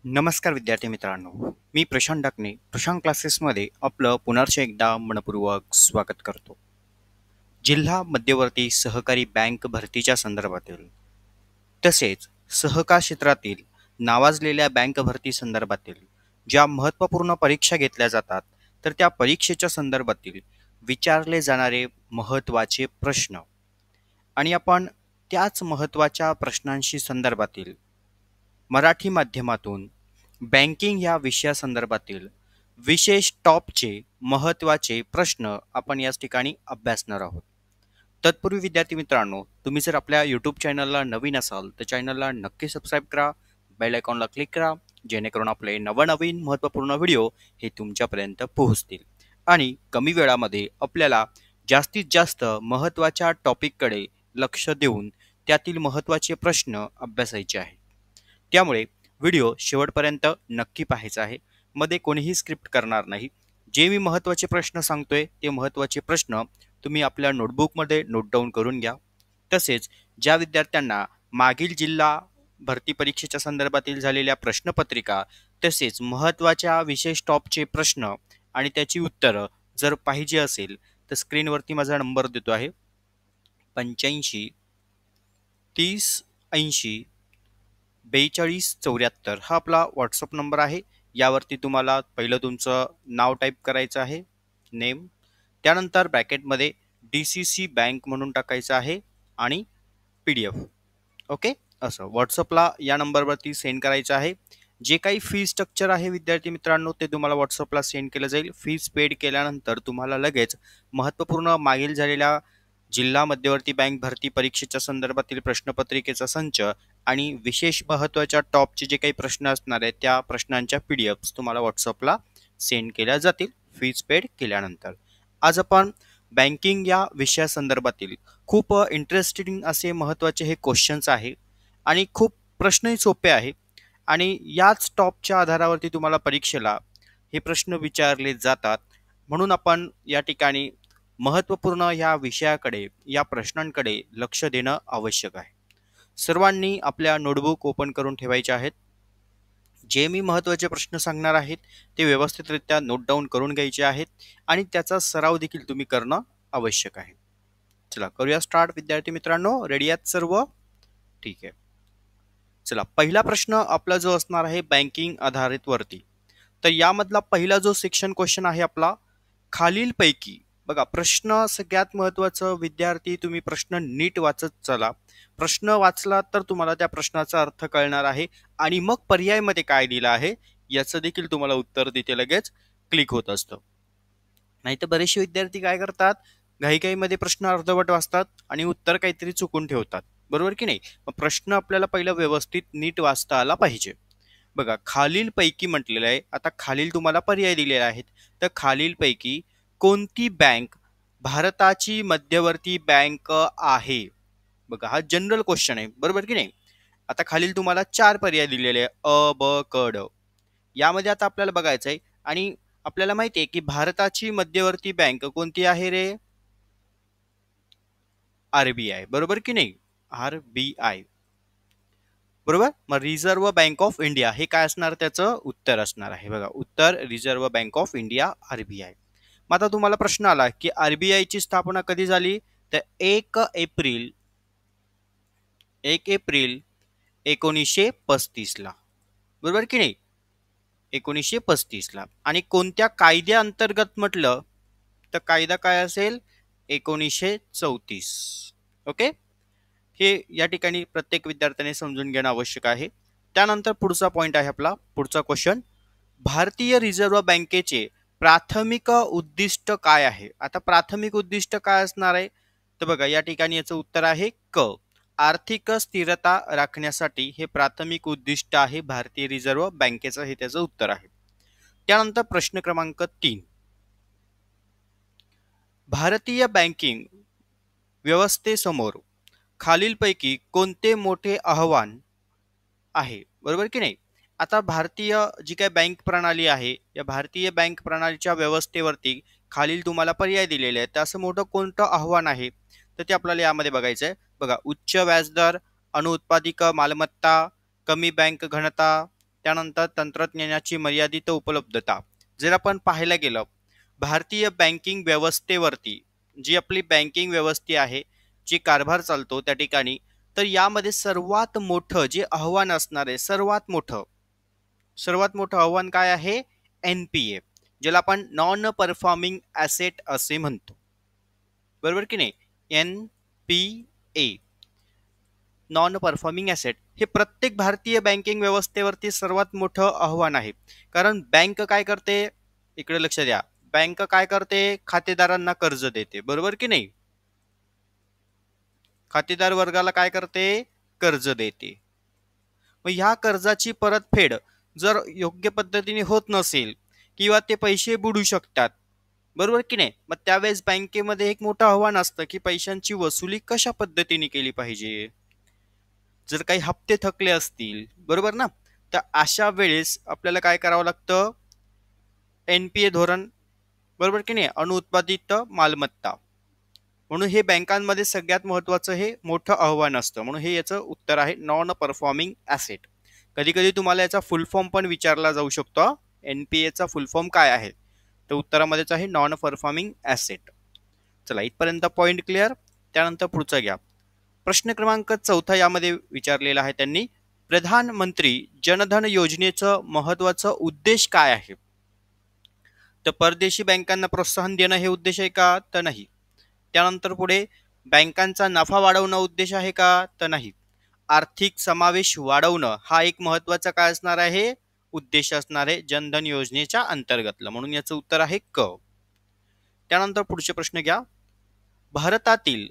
नमस्कार विद्यार्थी मित्रांनो, मी प्रशांत डाकणे प्रशांत क्लासेसमध्ये आपलं पुनर्च एकदा मनपूर्वक स्वागत करतो. जिल्हा मध्यवर्ती सहकारी बँक भरतीच्या संदर्भातील तसेच सहकार क्षेत्रातील नावाजलेल्या बँक भरती संदर्भातील ज्या महत्त्वपूर्ण परीक्षा घेतल्या जातात तर त्या परीक्षेच्या संदर्भातील विचारले जाणारे महत्त्वाचे प्रश्न आणि आपण त्याच महत्त्वाच्या प्रश्नांशी संदर्भातील मराठी माध्यमातून बँकिंग या विषयासंदर्भातील विशेष टॉपचे महत्त्वाचे प्रश्न आपण याच ठिकाणी अभ्यासणार आहोत. तत्पूर्वी विद्यार्थी मित्रांनो, तुम्ही जर आपल्या यूट्यूब चॅनलला नवीन असाल तर चॅनलला नक्की सबस्क्राईब करा, बेल आयकॉनला क्लिक करा, जेणेकरून आपले नवनवीन महत्त्वपूर्ण व्हिडिओ हे तुमच्यापर्यंत पोहोचतील आणि कमी वेळामध्ये आपल्याला जास्तीत जास्त महत्त्वाच्या टॉपिककडे लक्ष देऊन त्यातील महत्त्वाचे प्रश्न अभ्यासायचे आहेत. त्यामुळे व्हिडिओ शेवटपर्यंत नक्की पाहायचा आहे. मध्ये कोणीही स्क्रिप्ट करणार नाही. जे मी महत्त्वाचे प्रश्न सांगतोय ते महत्त्वाचे प्रश्न तुम्ही आपल्या नोटबुकमध्ये नोट डाऊन करून घ्या. तसेच ज्या विद्यार्थ्यांना मागील जिल्हा भरती परीक्षेच्या संदर्भातील झालेल्या प्रश्नपत्रिका तसेच महत्त्वाच्या विशेष टॉपचे प्रश्न आणि त्याची उत्तरं जर पाहिजे असेल तर स्क्रीनवरती माझा नंबर देतो आहे 85 30 80 4274 हा आपला व्हॉट्सअप नंबर आहे. यावरती तुम्हाला पहिलं तुमचं नाव टाईप करायचं आहे, नेम, त्यानंतर ब्रॅकेटमध्ये DCC बँक म्हणून टाकायचं आहे आणि PDF. ओके, असं व्हॉट्सअपला या नंबरवरती सेंड करायचं आहे. जे काही फी स्ट्रक्चर आहे विद्यार्थी मित्रांनो ते तुम्हाला व्हॉट्सअपला सेंड केलं जाईल. फीज पेड केल्यानंतर तुम्हाला लगेच महत्त्वपूर्ण मागील झालेल्या जिल्हा मध्यवर्ती बँक भरती परीक्षेच्या संदर्भातील प्रश्नपत्रिकेचा संच आणि विशेष महत्त्वाच्या टॉपचे जे काही प्रश्न असणार आहेत त्या प्रश्नांच्या PDF तुम्हाला व्हॉट्सअपला सेंड केल्या जातील फीज पेड केल्यानंतर. आज आपण बँकिंग या विषयासंदर्भातील खूप इंटरेस्टिंग असे महत्त्वाचे हे क्वेश्चन्स आहे आणि खूप प्रश्नही सोपे आहे आणि याच टॉपच्या आधारावरती तुम्हाला परीक्षेला हे प्रश्न विचारले जातात. म्हणून आपण या ठिकाणी महत्त्वपूर्ण या विषयाकडे या प्रश्नांकडे लक्ष देणं आवश्यक आहे. सर्वांनी आपल्या नोटबुक ओपन करून ठेवायचे आहेत. जे मी महत्त्वाचे प्रश्न सांगणार आहेत ते व्यवस्थितरित्या नोट डाऊन करून घ्यायचे आहेत आणि त्याचा सराव देखील तुम्ही करणं आवश्यक आहे. चला करूया स्टार्ट विद्यार्थी मित्रांनो. रेडी आहात सर्व? ठीक आहे. चला, पहिला प्रश्न आपला जो असणार आहे बँकिंग आधारित वरती, तर यामधला पहिला जो सेक्शन क्वेश्चन आहे आपला, खालीलपैकी बघा प्रश्न सगळ्यात महत्त्वाचं विद्यार्थी तुम्ही प्रश्न नीट वाचत चला. प्रश्न वाचला तर तुम्हाला त्या प्रश्नाचा अर्थ कळणार आहे आणि मग पर्यायमध्ये काय दिलं आहे याचं देखील तुम्हाला उत्तर तिथे लगेच क्लिक होत असतं. नाहीतर बरेचसे विद्यार्थी काय करतात, घाईघाईमध्ये प्रश्न अर्धवट वाचतात आणि उत्तर काहीतरी चुकून ठेवतात, बरोबर की नाही. मग प्रश्न आपल्याला पहिला व्यवस्थित नीट वाचता आला पाहिजे. बघा खालीलपैकी म्हटलेलं आहे. आता खालील तुम्हाला पर्याय दिलेले आहेत. तर खालीलपैकी कोणती बँक भारताची मध्यवर्ती बँक आहे? बघा हा जनरल क्वेश्चन आहे, बरोबर की नाही. आता खालील तुम्हाला 4 पर्याय दिलेले आहे, अ ब क ड. यामध्ये आता आपल्याला बघायचं आहे आणि आपल्याला माहिती आहे की भारताची मध्यवर्ती बँक कोणती आहे रे? RBI, बरोबर की नाही. RBI, बरोबर. मग रिझर्व्ह बँक ऑफ इंडिया हे काय असणार, त्याचं उत्तर असणार आहे. बघा उत्तर reserve bank of India RBI. मग आता तुम्हाला प्रश्न आला की RBI ची स्थापना कधी झाली, तर 1 एप्रिल 1935 ला, बरोबर की नाही. 1935 ला. आणि कोणत्या कायद्याअंतर्गत म्हटलं तर कायदा काय असेल, 1934. ओके, हे या ठिकाणी प्रत्येक विद्यार्थ्याने समजून घेणं आवश्यक आहे. त्यानंतर पुढचा पॉइंट आहे आपला, पुढचा क्वेश्चन, भारतीय रिझर्व्ह बँकेचे प्राथमिक उद्दिष्ट काय आहे? आता प्राथमिक उद्दिष्ट काय असणार आहे, तर बघा या ठिकाणी याचं उत्तर आहे क, आर्थिक स्थिरता राखण्यासाठी हे प्राथमिक उद्दिष्ट आहे भारतीय रिझर्व्ह बँकेचं, हे त्याचं उत्तर आहे. त्यानंतर प्रश्न क्रमांक 3, भारतीय बँकिंग व्यवस्थेसमोर खालीलपैकी कोणते मोठे आव्हान आहे? बरोबर की नाही. आता भारतीय जी काही बँक प्रणाली आहे या भारतीय बँक प्रणालीच्या व्यवस्थेवरती खालील तुम्हाला पर्याय दिलेले आहेत. तर असं मोठं कोणतं आव्हान आहे तर ते आपल्याला यामध्ये बघायचं आहे. बघा उच्च व्याजदर, अनुत्पादिक मालमत्ता, कमी बँक घनता, त्यानंतर तंत्रज्ञानाची मर्यादित उपलब्धता. जर आपण पाहायला गेलं भारतीय बँकिंग व्यवस्थेवरती, जी आपली बँकिंग व्यवस्था आहे, जी कारभार चालतो त्या ठिकाणी, तर यामध्ये सर्वात मोठं जे आव्हान असणार आहे, सर्वात मोठं आव्हान काय आहे? NPA, ज्याला आपण नॉन परफॉर्मिंग ॲसेट असे म्हणतो, बरोबर की नाही? NPA, नॉन परफॉर्मिंग ॲसेट, हे प्रत्येक भारतीय बँकिंग व्यवस्थेवरती सर्वात मोठं आव्हान आहे. कारण बँक काय करते, इकडे लक्ष द्या, बँक काय करते? खातेदारांना कर्ज देते, बरोबर की नाही? खातेदार वर्गाला काय करते? कर्ज देते. मग ह्या कर्जाची परतफेड जर योग्य पद्धतीने होत नसेल किंवा ते पैसे बुडू शकतात, बरोबर की नाही? मग त्यावेळेस बँकेमध्ये एक मोठं आव्हान असतं की पैशांची वसुली कशा पद्धतीने केली पाहिजे. जर काही हप्ते थकले असतील, बरोबर ना, तर अशा वेळेस आपल्याला काय करावं लागतं? NPA धोरण, बरोबर की नाही, अनुत्पादित मालमत्ता. म्हणून हे बँकांमध्ये सगळ्यात महत्वाचं हे मोठं आव्हान असतं. म्हणून हे याचं उत्तर आहे नॉन परफॉर्मिंग ॲसेट. कधी कधी तुम्हाला याचा फुल फॉर्म पण विचारला जाऊ शकतो. NPA चा फुल फॉर्म काय आहे? तर उत्तरामध्येच आहे नॉन परफॉर्मिंग ॲसेट. चला, इथपर्यंत पॉईंट क्लिअर. त्यानंतर पुढचा घ्या. प्रश्न क्रमांक 4 यामध्ये विचारलेला आहे त्यांनी, प्रधानमंत्री जनधन योजनेचं महत्वाचं उद्देश काय आहे? तर परदेशी बँकांना प्रोत्साहन देणं हे उद्देश आहे का? तर नाही. त्यानंतर पुढे बँकांचा नफा वाढवणं उद्देश आहे का? तर नाही. आर्थिक समावेश वाढवणं हा एक महत्वाचा काय असणार आहे? उद्देश असणार आहे जनधन योजनेच्या अंतर्गतला. म्हणून याचं उत्तर आहे क. त्यानंतर पुढचे प्रश्न घ्या. भारतातील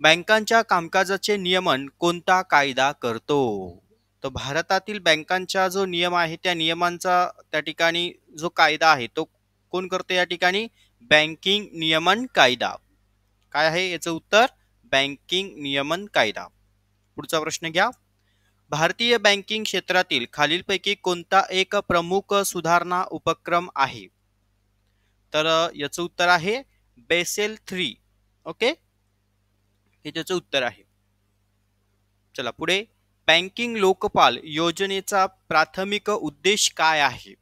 बँकांच्या कामकाजाचे नियमन कोणता कायदा करतो? तर भारतातील बँकांचा जो नियम आहे त्या नियमांचा त्या ठिकाणी जो कायदा आहे तो कोण करतो या ठिकाणी? बँकिंग नियमन कायदा. काय आहे याचं उत्तर? बँकिंग नियमन कायदा. पुढचा प्रश्न घ्या. भारतीय बँकिंग क्षेत्रातील खालीलपैकी कोणता एक प्रमुख सुधारणा उपक्रम आहे? तर याचं उत्तर आहे बेसेल 3. ओके, हे त्याचं उत्तर आहे. चला पुढे, बँकिंग लोकपाल योजनेचा प्राथमिक उद्देश काय आहे?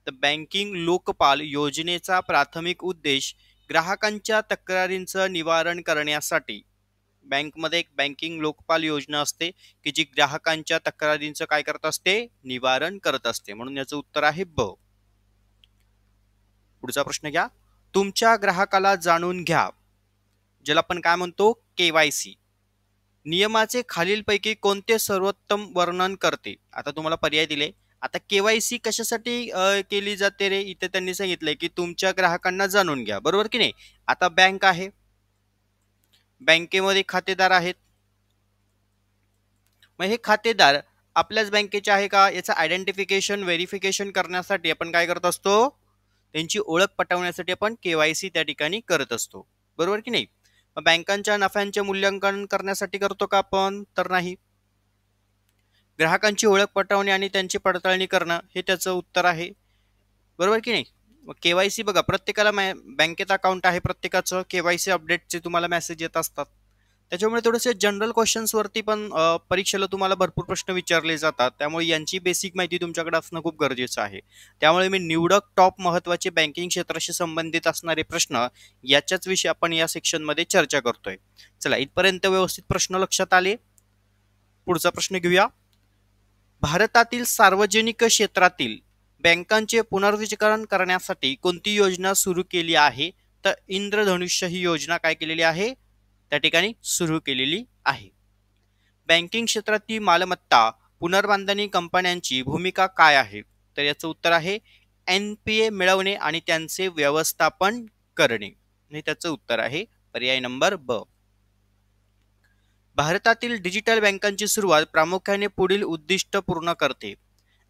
तर बँकिंग लोकपाल योजनेचा प्राथमिक उद्देश ग्राहकांच्या तक्रारींचं निवारण करण्यासाठी, बँकमध्ये एक बँकिंग लोकपाल योजना असते की जी ग्राहकांच्या तक्रारींचं काय करत असते? निवारण करत असते. म्हणून याचं उत्तर आहे ब. पुढचा प्रश्न घ्या. तुमच्या ग्राहकाला जाणून घ्या, ज्याला आपण काय म्हणतो? KYC नियमाचे खालीलपैकी कोणते सर्वोत्तम वर्णन करते? आता तुम्हाला पर्याय दिले. आता KYC कशासाठी केली जाते रे? इथे त्यांनी सांगितलंय की तुमच्या ग्राहकांना जाणून घ्या, बरोबर की नाही? आता बँक आहे, बँकेमध्ये खातेदार आहेत. मग हे खातेदार आपल्याच बँकेचे आहे का? याचं आयडेंटिफिकेशन व्हेरिफिकेशन करण्यासाठी आपण काय करत असतो? त्यांची ओळख पटवण्यासाठी आपण KYC त्या ठिकाणी करत असतो, बरोबर की नाही? मग बँकांच्या नफ्यांचे मूल्यांकन करण्यासाठी करतो का आपण? तर नाही. ग्राहकांची ओळख पटवणे आणि त्यांची पडताळणी करणं हे त्याचं उत्तर आहे, बरोबर की नाही? मग KYC बघा, प्रत्येकाला बँकेत अकाउंट आहे प्रत्येकाचं, KYC अपडेटचे तुम्हाला मेसेज येत असतात. त्याच्यामुळे थोडेसे जनरल क्वेश्चन्स वरती पण परीक्षेला तुम्हाला भरपूर प्रश्न विचारले जातात. त्यामुळे यांची बेसिक माहिती तुमच्याकडे असणं खूप गरजेचं आहे. त्यामुळे मी निवडक टॉप महत्त्वाचे बँकिंग क्षेत्राशी संबंधित असणारे प्रश्न याच्याच विषयी आपण या सेक्शनमध्ये चर्चा करतोय. चला, इथपर्यंत व्यवस्थित प्रश्न लक्षात आले. पुढचा प्रश्न घेऊया. भारतातील सार्वजनिक क्षेत्रातील बँकांचे पुनर्विलीनीकरण करण्यासाठी कोणती योजना सुरू केली आहे? तर इंद्रधनुष्य ही योजना काय केलेली आहे? त्या ठिकाणी सुरू केलेली आहे. बँकिंग क्षेत्रातील मालमत्ता पुनर्बांधणी कंपन्यांची भूमिका काय आहे? तर याचं उत्तर आहे NPA मिळवणे आणि त्यांचे व्यवस्थापन करणे. आणि त्याचं उत्तर आहे पर्याय नंबर ब. भारतातील डिजिटल बँकांची सुरुवात प्रामुख्याने पुढील उद्दिष्ट पूर्ण करते.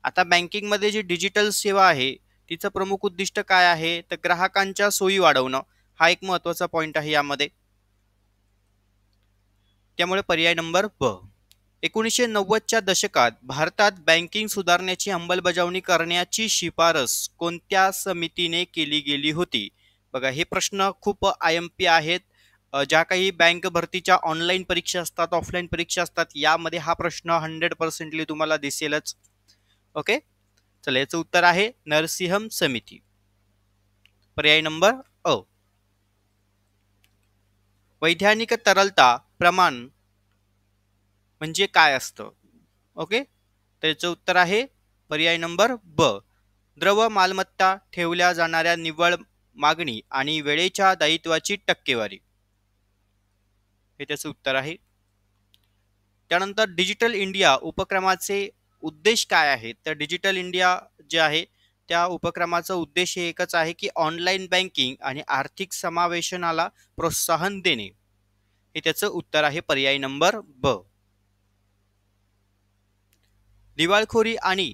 आता बँकिंगमध्ये जी डिजिटल सेवा आहे तिचं प्रमुख उद्दिष्ट काय आहे? तर ग्राहकांच्या सोयी वाढवणं हा एक महत्त्वाचा पॉईंट आहे यामध्ये. त्यामुळे पर्याय नंबर ब. 1990च्या दशकात भारतात बँकिंग सुधारण्याची अंमलबजावणी करण्याची शिफारस कोणत्या समितीने केली गेली होती? बघा, हे प्रश्न खूप IMP आहेत. ज्या काही बँक भरतीच्या ऑनलाईन परीक्षा असतात, ऑफलाईन परीक्षा असतात, यामध्ये हा प्रश्न 100% तुम्हाला दिसेलच. ओके, चला याचं उत्तर आहे नरसिंहम समिती. पर्याय नंबर अ. वैधानिक तरलता प्रमाण म्हणजे काय असतं? ओके, त्याचं उत्तर आहे पर्याय नंबर ब. द्रव मालमत्ता ठेवल्या जाणाऱ्या निव्वळ मागणी आणि वेळेच्या दायित्वाची टक्केवारी, हे त्याचं उत्तर आहे. त्यानंतर डिजिटल इंडिया उपक्रमाचे उद्देश काय आहे? तर डिजिटल इंडिया जे आहे त्या उपक्रमाचा उद्देश एकच आहे की ऑनलाईन बँकिंग आणि आर्थिक समावेशनाला प्रोत्साहन देणे, हे त्याचं उत्तर आहे पर्याय नंबर ब. दिवाळखोरी आणि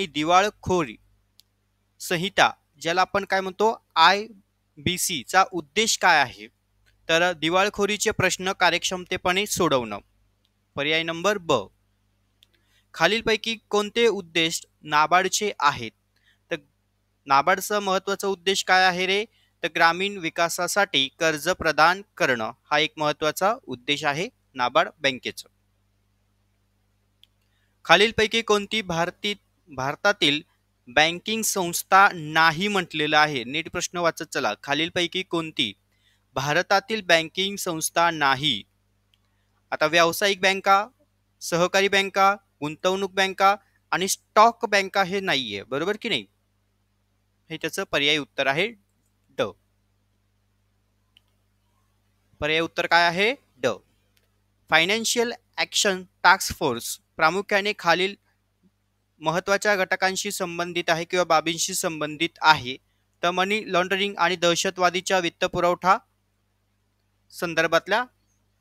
दिवाळखोरी संहिता, ज्याला आपण काय म्हणतो IBC चा उद्देश काय आहे? तर दिवाळखोरीचे प्रश्न कार्यक्षमतेपणे सोडवणं, पर्याय नंबर ब. खालीलपैकी कोणते उद्देश नाबार्डचे आहेत? तर नाबार्डचा महत्वाचा उद्देश काय आहे रे? तर ग्रामीण विकासासाठी कर्ज प्रदान करणं हा एक महत्वाचा उद्देश आहे नाबार्ड बँकेचा. खालीलपैकी कोणती भारतातील बँकिंग संस्था नाही म्हटलेलं आहे? नीट प्रश्न वाचत चला. खालीलपैकी कोणती भारतातील बँकिंग संस्था नाही? आता व्यावसायिक बँका, सहकारी बँका, गुंतवणूक बँका आणि स्टॉक बँका हे नाहीये, बरोबर की नाही? हे त्याचं पर्याय उत्तर आहे ड. पर्याय उत्तर काय आहे? ड. फायनान्शियल ऍक्शन टास्क फोर्स प्रामुख्याने खालील महत्वाच्या घटकांशी संबंधित आहे किंवा बाबींशी संबंधित आहे. तर मनी लॉन्ड्रिंग आणि दहशतवादीच्या वित्तपुरवठा संदर्भातल्या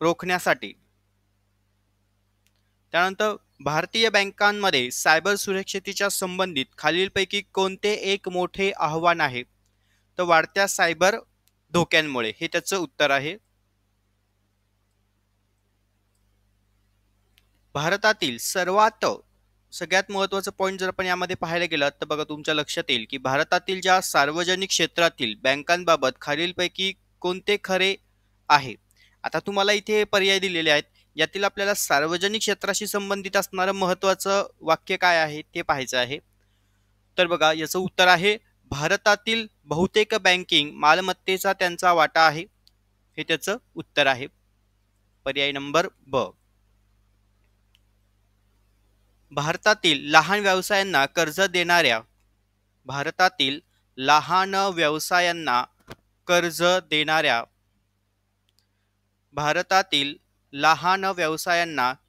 रोखण्यासाठी. त्यानंतर भारतीय बँकांमध्ये सायबर सुरक्षेच्या संबंधित खालीलपैकी कोणते एक मोठे आव्हान आहे? तर वाढत्या सायबर धोक्यांमुळे, हे त्याचं उत्तर आहे. भारतातील सगळ्यात महत्वाचं पॉईंट जर आपण यामध्ये पाहायला गेलं तर बघा तुमच्या लक्षात येईल की भारतातील ज्या सार्वजनिक क्षेत्रातील बँकांबाबत खालीलपैकी कोणते खरे आहे? आता तुम्हाला इथे पर्याय दिलेले आहेत, यातील आपल्याला सार्वजनिक क्षेत्राशी संबंधित असणारं महत्वाचं वाक्य काय आहे ते पाहायचं आहे. तर बघा याचं उत्तर आहे भारतातील बहुतेक बँकिंग मालमत्तेचा त्यांचा वाटा आहे, हे त्याचं उत्तर आहे पर्याय नंबर ब. भारतातील लहान व्यवसायांना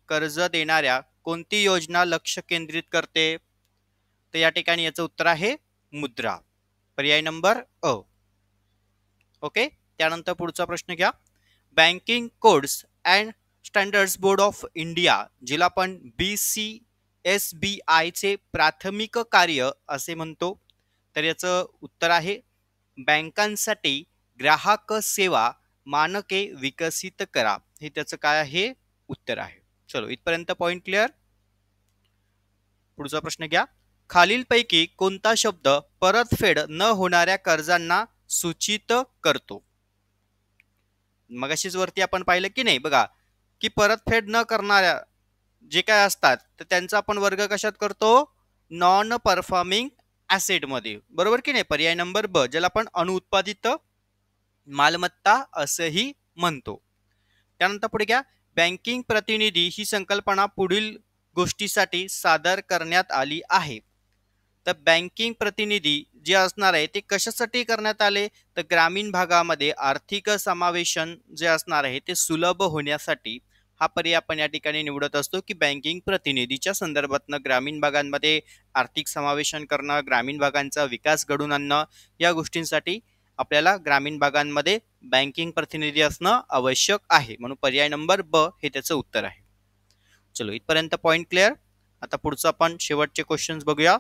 कर्ज देणाऱ्या कोणती योजना लक्ष केंद्रित करते? तर या ठिकाणी याचं उत्तर आहे मुद्रा, पर्याय नंबर अ. ओके, त्यानंतर पुढचा प्रश्न घ्या. Banking codes and standards board of India, जिला आपण BCSBI चे प्राथमिक कार्य असे म्हणतो, तर याचं उत्तर आहे बँकांसाठी ग्राहक सेवा मानके विकसित करा, हे त्याचं काय आहे? उत्तर आहे. चलो इथपर्यंत पॉइंट क्लिअर. पुढचा प्रश्न घ्या. खालीलपैकी कोणता शब्द परतफेड न होणाऱ्या कर्जांना सूचित करतो? मगाशीच वरती आपण पाहिलं की नाही बघा की परतफेड न करणाऱ्या जे काय असतात तर त्यांचा आपण वर्ग कशात करतो? नॉन परफॉर्मिंग ऍसेट मध्ये, बरोबर की नाही? पर्याय नंबर ब, ज्याला आपण अनुत्पादित मालमत्ता असंही म्हणतो. त्यानंतर पुढे घ्या. बँकिंग प्रतिनिधी ही संकल्पना पुढील गोष्टीसाठी सादर करण्यात आली आहे. तर बँकिंग प्रतिनिधी जे असणार आहे ते कशासाठी करण्यात आले? तर ग्रामीण भागामध्ये आर्थिक समावेशन जे असणार आहे ते सुलभ होण्यासाठी हा पर्याय आपण या ठिकाणी निवडत असतो की बँकिंग प्रतिनिधीच्या संदर्भातनं ग्रामीण भागांमध्ये आर्थिक समावेशन करणं, ग्रामीण भागांचा विकास घडवून आणणं, या गोष्टींसाठी आपल्याला ग्रामीण भागांमध्ये बँकिंग प्रतिनिधी असणं आवश्यक आहे, म्हणून पर्याय नंबर ब हे त्याचं उत्तर आहे. चलो इथपर्यंत पॉइंट क्लिअर. आता पुढचं आपण शेवटचे क्वेश्चन्स बघूया.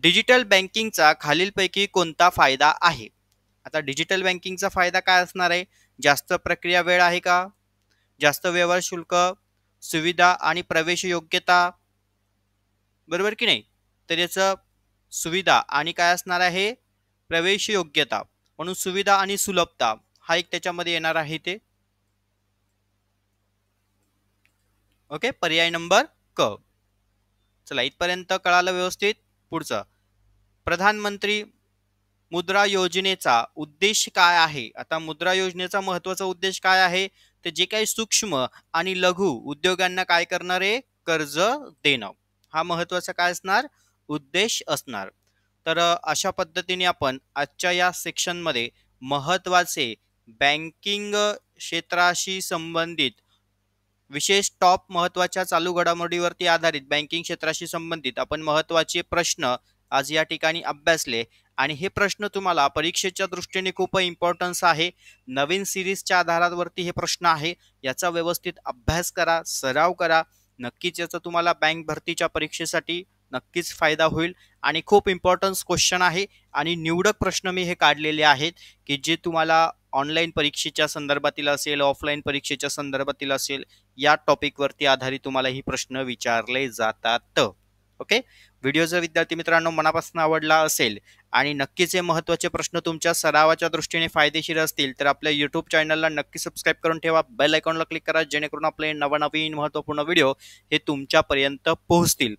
डिजिटल बँकिंगचा खालीलपैकी कोणता फायदा आहे? आता डिजिटल बँकिंगचा फायदा काय असणार आहे? जास्त प्रक्रिया वेळ आहे का? जास्त व्यवहार शुल्क, सुविधा आणि प्रवेश योग्यता, बरोबर की नाही? तर याचं सुविधा आणि काय असणार आहे? प्रवेश योग्यता, म्हणून सुविधा आणि सुलभता हा एक त्याच्यामध्ये येणार आहे ते. ओके, पर्याय नंबर क. चला इथपर्यंत कळालं व्यवस्थित. पुढचं, प्रधानमंत्री मुद्रा योजनेचा उद्देश काय आहे? आता मुद्रा योजनेचा महत्वाचा उद्देश काय आहे? तर जे काही सूक्ष्म आणि लघु उद्योगांना काय करणार आहे? कर्ज देणं. हा महत्वाचा काय असणार? उद्देश असणार. तर अशा पद्धतीने आपण आजच्या या सेक्शनमध्ये महत्वाचे बँकिंग क्षेत्राशी संबंधित विशेष टॉप महत्वाच्या चालू घडामोडीवरती आधारित बँकिंग क्षेत्राशी संबंधित आपण महत्वाचे प्रश्न आज या ठिकाणी अभ्यासले आणि हे प्रश्न तुम्हाला परीक्षेच्या दृष्टीने खूप इम्पॉर्टन्स आहे. नवीन सिरीजच्या आधारावरती हे प्रश्न आहे. याचा व्यवस्थित अभ्यास करा, सराव करा. नक्कीच याचा तुम्हाला बँक भरतीच्या परीक्षेसाठी नक्कीच फायदा होईल आणि खूप इम्पॉर्टन्स क्वेश्चन आहे आणि निवडक प्रश्न मी हे काढलेले आहेत की जे तुम्हाला ऑनलाईन परीक्षेच्या संदर्भातील असेल, ऑफलाईन परीक्षेच्या संदर्भातील असेल, या टॉपिकवरती आधारित तुम्हाला ही प्रश्न विचारले जातात. ओके. व्हिडिओ जर विद्यार्थी मित्रांनो मनापासून आवडला असेल आणि नक्कीच हे महत्त्वाचे प्रश्न तुमच्या सरावाच्या दृष्टीने फायदेशीर असतील तर आपल्या यूट्यूब चॅनलला नक्की सबस्क्राईब करून ठेवा. बेल आयकॉनला क्लिक करा जेणेकरून आपले नवनवीन महत्त्वपूर्ण व्हिडिओ हे तुमच्यापर्यंत पोहोचतील.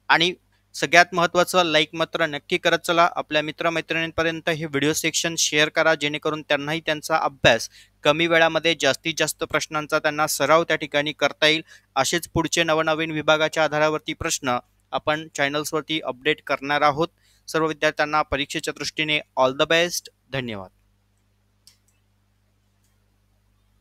आणि सगळ्यात महत्त्वाचं, लाईक मात्र नक्की करत चला. आपल्या मित्रमैत्रिणींपर्यंत हे व्हिडिओ सेक्शन शेअर करा जेणेकरून त्यांनाही त्यांचा अभ्यास कमी वेळामध्ये जास्तीत जास्त प्रश्नांचा त्यांना सराव त्या ठिकाणी करता येईल. असेच पुढचे नवनवीन विभागाच्या आधारावरती प्रश्न आपण चॅनल्सवरती अपडेट करणार आहोत. सर्व विद्यार्थ्यांना परीक्षेच्या दृष्टीने ऑल द बेस्ट. धन्यवाद.